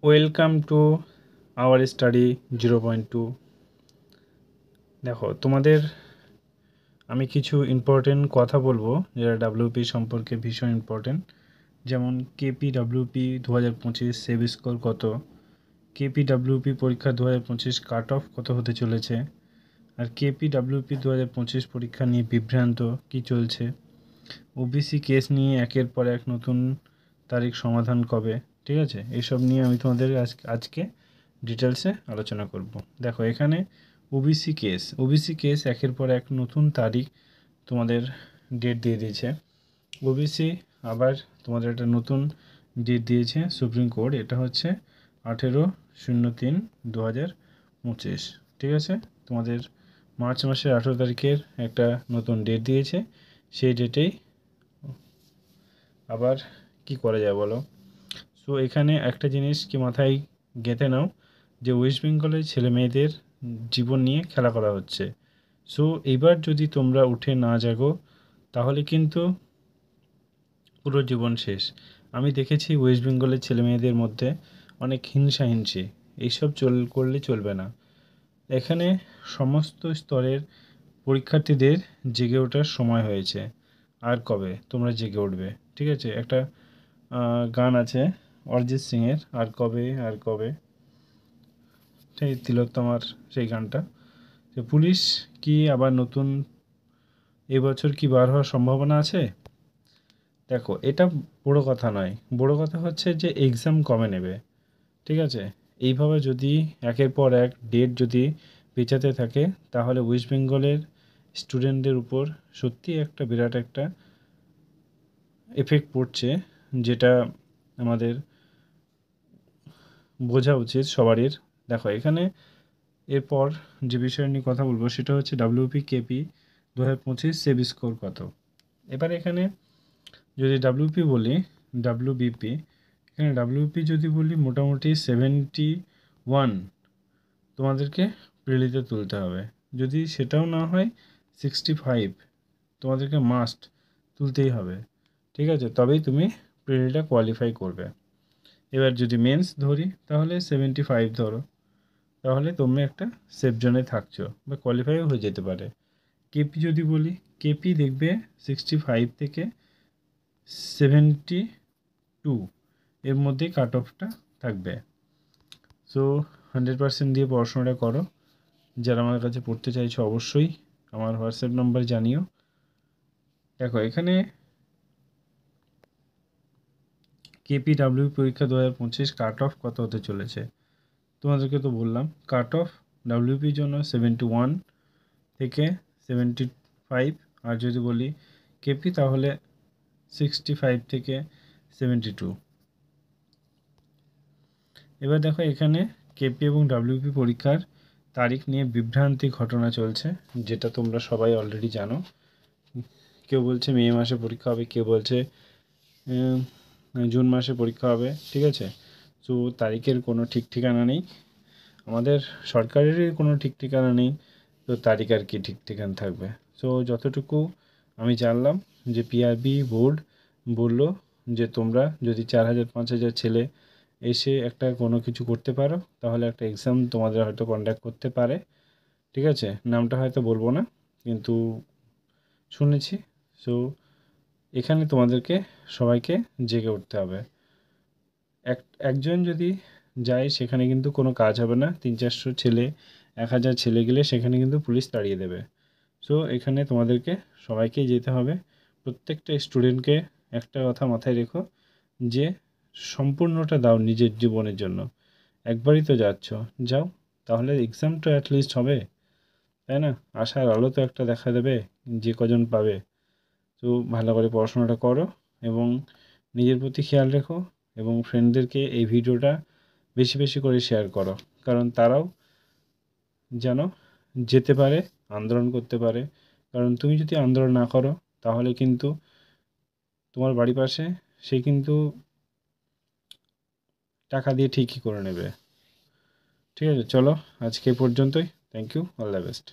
Welcome to our study 0.2। দেখো, তোমাদের আমি কিছু ইম্পর্টেন্ট কথা বলবো যেটা ডাব্লিউপি সম্পর্কে ভীষণ ইম্পর্টেন্ট। যেমন কেপিডাব্লিউপি 2025 সেভ স্কোর কত, কেপিডাব্লিউপি পরীক্ষা 2025 কাট অফ কত হতে চলেছে, আর কেপিডাব্লিউপি 2025 পরীক্ষা নিয়ে বিভ্রান্ত কী চলছে, ওবিসি কেস নিয়ে একের পর এক নতুন তারিখ সমাধান কবে। ঠিক আছে, এইসব নিয়ে আমি তোমাদের আজকে ডিটেলসে আলোচনা করব। দেখো, এখানে ওবিসি কেস একের পর এক নতুন তারিখ তোমাদের ডেট দিয়ে দিয়েছে। ওবিসি আবার তোমাদের একটা নতুন ডেট দিয়েছে সুপ্রিম কোর্ট, এটা হচ্ছে 18/03/2025। ঠিক আছে, তোমাদের মার্চ মাসের 18 তারিখের একটা নতুন ডেট দিয়েছে। সেই ডেটেই আবার কি করা যায় বলো। সো এখানে একটা জিনিস কি মাথায় গেঁথে নাও, যে ওয়েস্ট বেঙ্গলের ছেলে মেয়েদের জীবন নিয়ে খেলা করা হচ্ছে। সো এইবার যদি তোমরা উঠে না জাগো তাহলে কিন্তু পুরো জীবন শেষ। আমি দেখেছি ওয়েস্ট বেঙ্গলের ছেলে মেয়েদের মধ্যে অনেক হিংসা এইসব করলে চলবে না। এখানে সমস্ত স্তরের পরীক্ষার্থীদের জেগে ওঠার সময় হয়েছে। আর কবে তোমরা জেগে উঠবে? ঠিক আছে, একটা গান আছে অরিজিৎ সিংয়ের, আর কবে আর কবে, সেই তিলোত্তমার সেই গানটা। যে পুলিশ কি আবার নতুন এবছর কি বার হওয়ার সম্ভাবনা আছে? দেখো, এটা বড় কথা নয়, বড় কথা হচ্ছে যে এক্সাম কবে নেবে। ঠিক আছে, এইভাবে যদি একের পর এক ডেট যদি পেঁচাতে থাকে তাহলে ওয়েস্ট বেঙ্গলের স্টুডেন্টদের উপর সত্যি একটা বিরাট একটা এফেক্ট পড়ছে, যেটা আমাদের বোঝা উচিত সবারই। দেখো, এখানে এরপর যে বিষয় নিয়ে কথা বলবো সেটা হচ্ছে ডাব্লিউপি কেপি 2025 সেভ স্কোর কত। এবার এখানে যদি ডাব্লিউপি বলি, ডাব্লিউবিপি, এখানে ডাব্লিউপি যদি বলি মোটামুটি 71 তোমাদেরকে প্রিলিতে তুলতে হবে। যদি সেটাও না হয় 65 তোমাদেরকে মাস্ট তুলতেই হবে। ঠিক আছে, তবেই তুমি প্রিলিটা কোয়ালিফাই করবে। এবার যদি মেন্স ধরি তাহলে 75 ধরো, তাহলে তুমি একটা সেফ জোনে থাকছো বা কোয়ালিফাইও হয়ে যেতে পারে। কেপি যদি বলি, কেপি দেখবে 65 থেকে 72 এর মধ্যেই কাট অফটা থাকবে। সো 100% দিয়ে পড়াশোনাটা করো। যারা আমার কাছে পড়তে চাইছো অবশ্যই আমার হোয়াটসঅ্যাপ নাম্বার জানিও। দেখো, এখানে কেপিডাব্লিউ পরীক্ষা 2025 কাট অফ কত হতে চলেছে তোমাদেরকে তো বললাম। কাট অফ ডাব্লিউপির জন্য 71 থেকে 75, আর যদি বলি কেপি তাহলে 65 থেকে 72। এবার দেখো, এখানে কেপি এবং ডাব্লিউপি পরীক্ষার তারিখ নিয়ে বিভ্রান্তি ঘটনা চলছে, যেটা তোমরা সবাই অলরেডি জানো। কেউ বলছে মে মাসে পরীক্ষা হবে, কেউ বলছে জুন মাসে পরীক্ষা হবে। ঠিক আছে, তো তারিখের কোনো ঠিক ঠিকানা নেই, আমাদের সরকারেরই কোনো ঠিক ঠিকানা নেই, তো তারিখ আর কি ঠিক ঠিকানা থাকবে। সো যতটুকু আমি জানলাম যে পিআরবি বোর্ড বলল যে তোমরা যদি 4000-5000 ছেলে এসে একটা কোনো কিছু করতে পারো তাহলে একটা এক্সাম তোমাদের হয়তো কন্ডাক্ট করতে পারে। ঠিক আছে, নামটা হয়তো বলবো না, কিন্তু শুনেছি। সো এখানে তোমাদেরকে সবাইকে জেগে উঠতে হবে। একজন যদি যায় সেখানে কিন্তু কোনো কাজ হবে না, 300-400 ছেলে, 1000 ছেলে গেলে সেখানে কিন্তু পুলিশ তাড়িয়ে দেবে। সো এখানে তোমাদেরকে সবাইকেই যেতে হবে। প্রত্যেকটা স্টুডেন্টকে একটা কথা মাথায় রেখো, যে সম্পূর্ণটা দাও নিজের জীবনের জন্য। একবারই তো যাচ্ছ, যাও, তাহলে এক্সামটা অ্যাটলিস্ট হবে, তাই না? আশার আলো তো একটা দেখা দেবে যে কজন পাবে। তো ভালো করে পড়াশোনাটা করো এবং নিজের প্রতি খেয়াল রেখো, এবং ফ্রেন্ডদেরকে এই ভিডিওটা বেশি বেশি করে শেয়ার করো, কারণ তারাও যেন যেতে পারে, আন্দোলন করতে পারে। কারণ তুমি যদি আন্দোলন না করো তাহলে কিন্তু তোমার বাড়ির পাশে সে কিন্তু টাকা দিয়ে ঠিকই করে নেবে। ঠিক আছে, চলো আজকে এই পর্যন্তই। Thank you, all the best.